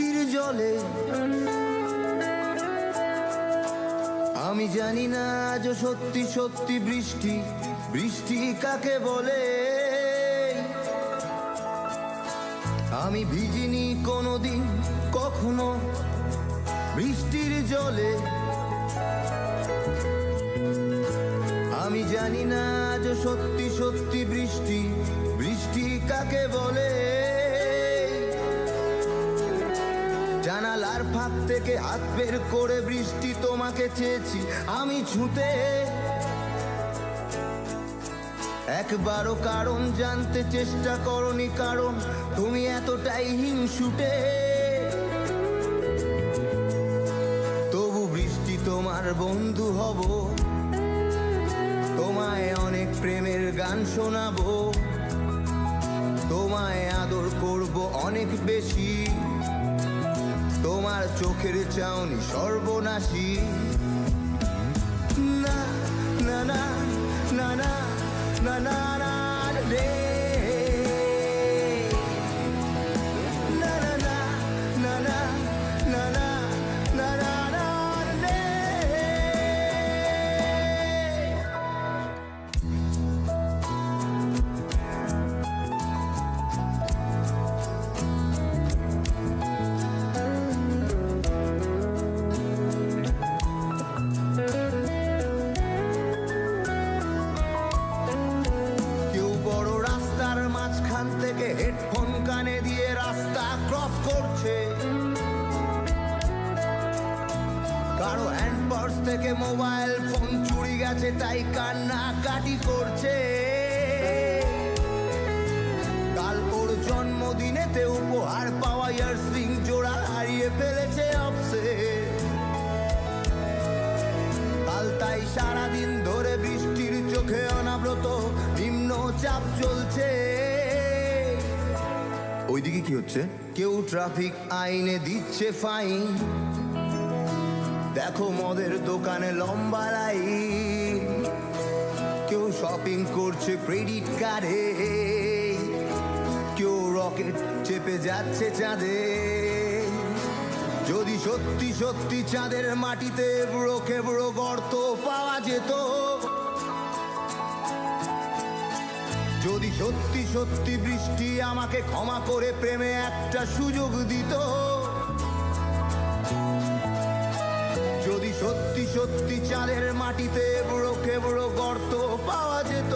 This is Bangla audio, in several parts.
বৃষ্টির জলে আমি জানি না আজ সত্যি সত্যি বৃষ্টি বৃষ্টি কাকে বলে। আমি ভিজিনি কোনোদিন কখনো বৃষ্টির জলে। আমি জানি না আজ সত্যি সত্যি বৃষ্টি বৃষ্টি কাকে বলে। জানালার ফাঁক থেকে হাত বের করে বৃষ্টি তোমাকে চেয়েছি আমি ছুঁতে। একবারও কারণ জানতে চেষ্টা করনি, কারণ তুমি এতটাই হিংসুটে। তবু বৃষ্টি তোমার বন্ধু হব, তোমায় অনেক প্রেমের গান শোনাবো, তোমায় আদর করব অনেক বেশি। তোমার চোখের চাউনি সর্বনাশী। না না না না না না না না রে, না না না না না না না না না না রে। মাঝখান থেকে হেডফোন কানে দিয়ে রাস্তা ক্রস করছে, কারো হ্যান্ড পার্স থেকে মোবাইল ফোন চুরি গেছে তাই কান্নাকাটি করছে। কাল ওর জন্মদিনেতে উপহার পাওয়া ইয়াররিং জোড়া হারিয়ে ফেলেছে অফসে। কাল তাই সারাদিন ধরে বৃষ্টির চোখে অনাব্রত নিম্নচাপ চলছে। ওইদিকে কি হচ্ছে? কেউ ট্রাফিক আইনে দিচ্ছে ফাইন, দেখো মদের দোকানে লম্বা লাইন। কেউ শপিং করছে ক্রেডিট কার্ডে, কেউ রকেট চেপে যাচ্ছে চাঁদে। যদি সত্যি সত্যি চাঁদের মাটিতে এবড়ো খেবড়ো গর্ত পাওয়া যেত, যদি সত্যি সত্যি বৃষ্টি আমাকে ক্ষমা করে প্রেমে একটা সুযোগ দিত, যদি সত্যি সত্যি চাঁদের মাটিতে এবড়ো খেবড়ো গর্ত পাওয়া যেত,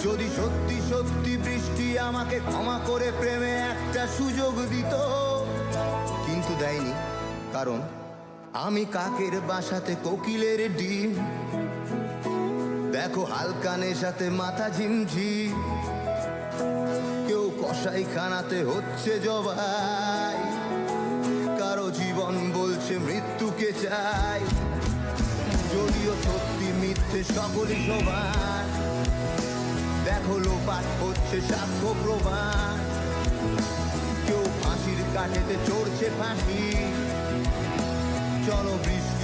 যদি সত্যি সত্যি বৃষ্টি আমাকে ক্ষমা করে প্রেমে একটা সুযোগ দিত। কিন্তু দেয়নি, কারণ আমি কাকের বাসাতে কোকিলের ডিম। দেখো হালকা নেশাতে মাথা ঝিমঝিম, কেউ কসাই খানাতে হচ্ছে জবাই, কারো জীবন বলছে মৃত্যুকে চাই। যদিও সত্যি মিথ্যে সকলই সমান, দেখো লোপাট হচ্ছে সাক্ষ্য প্রমাণ। কেউ ফাঁসির কাঠেতে চড়ছে ফাঁসি, চলো বৃষ্টি